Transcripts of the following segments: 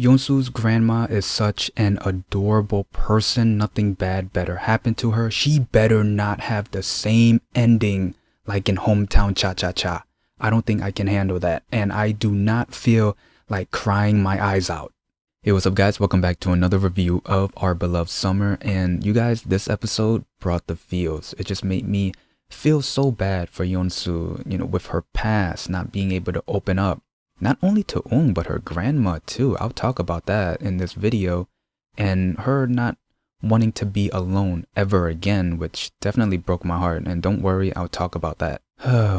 YeonSu's grandma is such an adorable person. Nothing bad better happened to her. She better not have the same ending like in Hometown Cha-Cha-Cha. I don't think I can handle that. And I do not feel like crying my eyes out. Hey, what's up guys? Welcome back to another review of Our Beloved Summer. And you guys, this episode brought the feels. It just made me feel so bad for YeonSu, with her past, not being able to open up. Not only to Eung, but her grandma too. I'll talk about that in this video. And her not wanting to be alone ever again, which definitely broke my heart. And don't worry, I'll talk about that.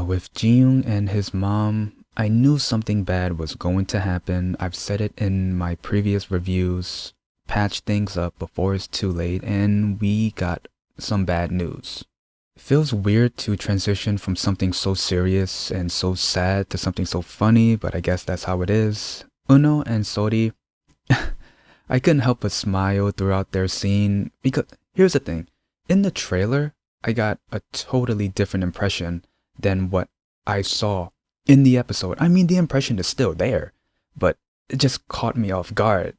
With JiUng and his mom, I knew something bad was going to happen. I've said it in my previous reviews. Patch things up before it's too late, and we got some bad news. It feels weird to transition from something so serious and so sad to something so funny, but I guess that's how it is. EunHo and SolYi, I couldn't help but smile throughout their scene because here's the thing. In the trailer, I got a totally different impression than what I saw in the episode. I mean, the impression is still there, but it just caught me off guard.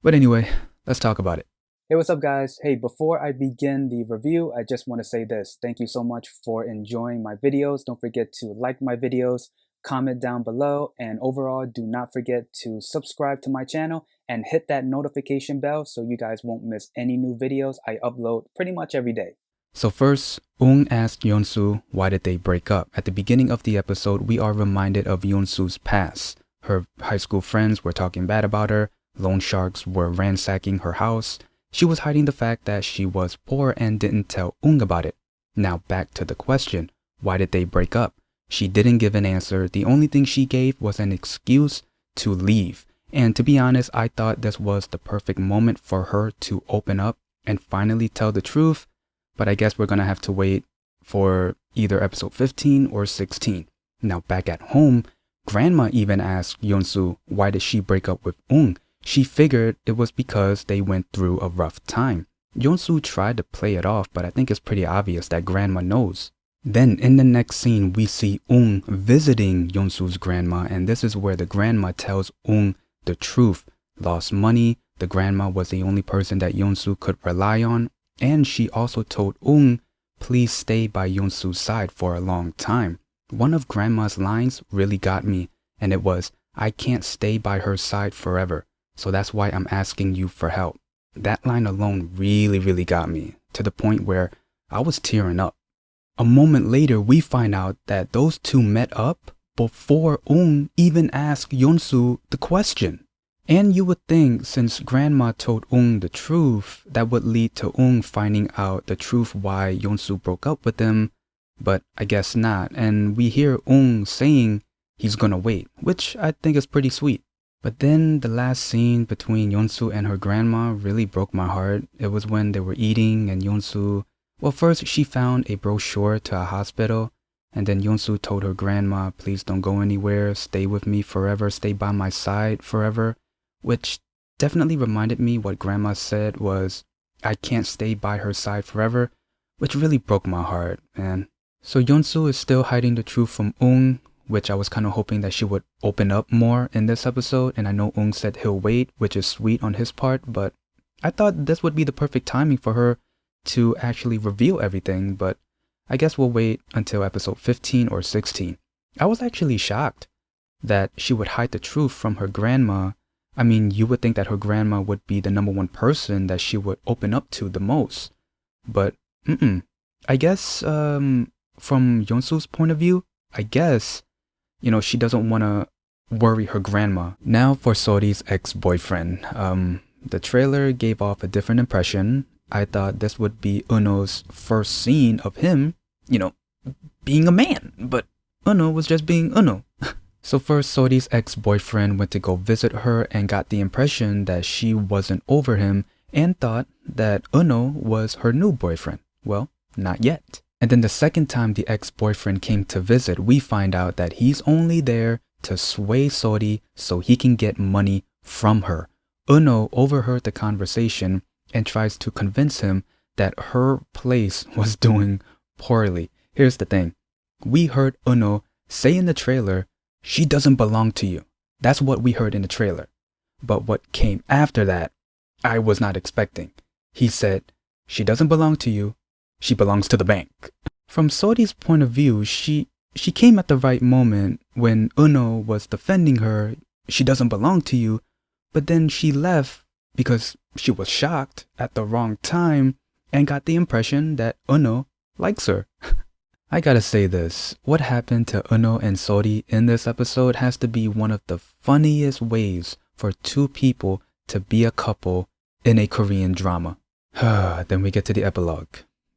But anyway, let's talk about it. Hey, what's up guys? Hey, before I begin the review, I just want to say this. Thank you so much for enjoying my videos. Don't forget to like my videos, comment down below, and overall, do not forget to subscribe to my channel and hit that notification bell so you guys won't miss any new videos I upload pretty much every day. So first, Eung asked YeonSu why did they break up. At the beginning of the episode, we are reminded of YeonSu's past. Her high school friends were talking bad about her. Loan sharks were ransacking her house. She was hiding the fact that she was poor and didn't tell Eung about it. Now back to the question, why did they break up? She didn't give an answer. The only thing she gave was an excuse to leave. And to be honest, I thought this was the perfect moment for her to open up and finally tell the truth. But I guess we're gonna have to wait for either episode 15 or 16. Now back at home, Grandma even asked YeonSu why did she break up with Eung. She figured it was because they went through a rough time. YeonSu tried to play it off, but I think it's pretty obvious that Grandma knows. Then in the next scene, we see Eung visiting YeonSu's grandma, and this is where the grandma tells Eung the truth. Lost money, the grandma was the only person that YeonSu could rely on, and she also told Eung, please stay by YeonSu's side for a long time. One of Grandma's lines really got me, and it was, I can't stay by her side forever. So that's why I'm asking you for help. That line alone really got me, to the point where I was tearing up. A moment later, we find out that those two met up before Eung even asked YeonSu the question. And you would think since Grandma told Eung the truth, that would lead to Eung finding out the truth why YeonSu broke up with him, but I guess not. And we hear Eung saying he's gonna wait, which I think is pretty sweet. But then the last scene between YeonSu and her grandma really broke my heart. It was when they were eating and YeonSu, well, first she found a brochure to a hospital, and then YeonSu told her grandma, please don't go anywhere, stay with me forever, stay by my side forever, which definitely reminded me what grandma said was, I can't stay by her side forever, which really broke my heart, man. So YeonSu is still hiding the truth from Eung, which I was kind of hoping that she would open up more in this episode. And I know Eung said he'll wait, which is sweet on his part, but I thought this would be the perfect timing for her to actually reveal everything, but I guess we'll wait until episode 15 or 16. I was actually shocked that she would hide the truth from her grandma. I mean, you would think that her grandma would be the #1 person that she would open up to the most, but I guess from YeonSu's point of view, I guess she doesn't want to worry her grandma. Now for SolYi's ex-boyfriend. The trailer gave off a different impression. I thought this would be EunHo's first scene of him, being a man. But EunHo was just being EunHo. So first, SolYi's ex-boyfriend went to go visit her and got the impression that she wasn't over him and thought that EunHo was her new boyfriend. Well, not yet. And then the second time the ex-boyfriend came to visit, we find out that he's only there to sway SolYi so he can get money from her. EunHo overheard the conversation and tries to convince him that her place was doing poorly. Here's the thing. We heard EunHo say in the trailer, she doesn't belong to you. That's what we heard in the trailer. But what came after that, I was not expecting. He said, "She doesn't belong to you. She belongs to the bank." From SolYi's point of view, she came at the right moment when EunHo was defending her. She doesn't belong to you. But then she left because she was shocked at the wrong time and got the impression that EunHo likes her. I gotta say this, what happened to EunHo and SolYi in this episode has to be one of the funniest ways for two people to be a couple in a Korean drama. Then we get to the epilogue.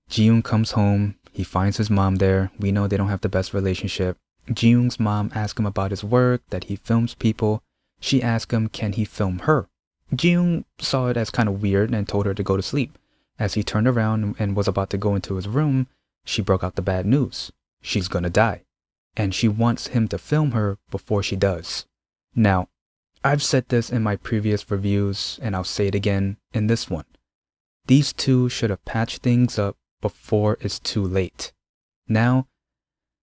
JiUng comes home, he finds his mom there. We know they don't have the best relationship. JiUng's mom asks him about his work, that he films people. She asked him, can he film her? JiUng saw it as kind of weird and told her to go to sleep. As he turned around and was about to go into his room, she broke out the bad news. She's gonna die. And she wants him to film her before she does. Now, I've said this in my previous reviews, and I'll say it again in this one. These two should have patched things up before it's too late. Now,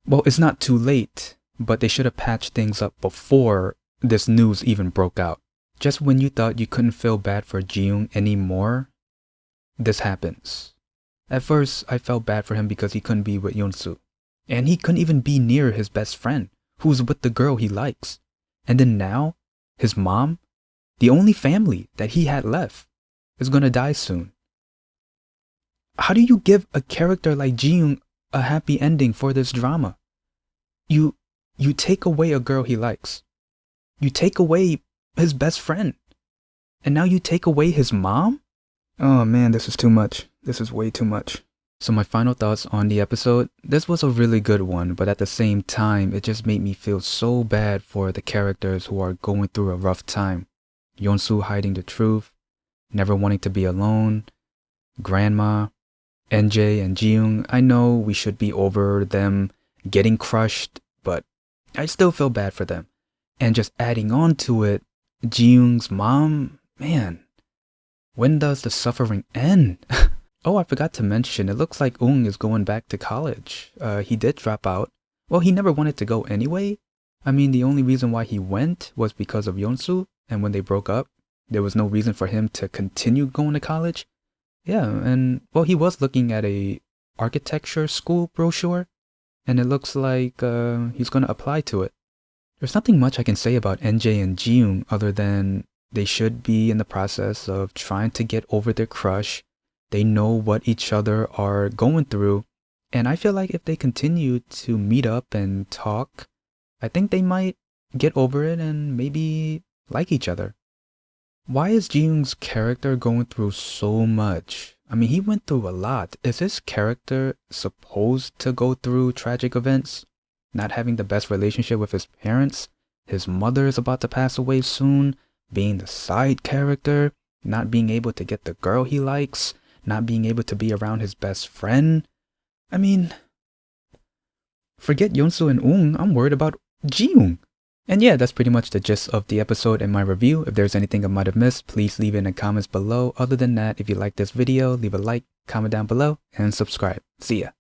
well, it's not too late, but they should have patched things up before this news even broke out. Just when you thought you couldn't feel bad for JiUng anymore, this happens. At first, I felt bad for him because he couldn't be with YeonSu. And he couldn't even be near his best friend, who's with the girl he likes. And then now, his mom, the only family that he had left, is gonna die soon. How do you give a character like JiUng a happy ending for this drama? You take away a girl he likes. You take away his best friend. And now you take away his mom? Oh man, this is too much. This is way too much. So my final thoughts on the episode. This was a really good one, but at the same time, it just made me feel so bad for the characters who are going through a rough time. YeonSu hiding the truth, never wanting to be alone, grandma, NJ and JiUng. I know we should be over them getting crushed, but I still feel bad for them. And just adding on to it, JiUng's mom, man, when does the suffering end? Oh, I forgot to mention, it looks like Eung is going back to college. He did drop out. Well, he never wanted to go anyway. I mean, the only reason why he went was because of YeonSu, and when they broke up, there was no reason for him to continue going to college. Yeah, and well, he was looking at a architecture school brochure, and it looks like he's going to apply to it. There's nothing much I can say about NJ and JiUng other than they should be in the process of trying to get over their crush. They know what each other are going through, and I feel like if they continue to meet up and talk, I think they might get over it and maybe like each other. Why is JiUng's character going through so much? I mean, he went through a lot. Is his character supposed to go through tragic events? Not having the best relationship with his parents, his mother is about to pass away soon, being the side character, not being able to get the girl he likes, not being able to be around his best friend. I mean, forget YeonSu and Eung, I'm worried about JiUng. And yeah, that's pretty much the gist of the episode and my review. If there's anything I might have missed, please leave it in the comments below. Other than that, if you like this video, leave a like, comment down below, and subscribe. See ya.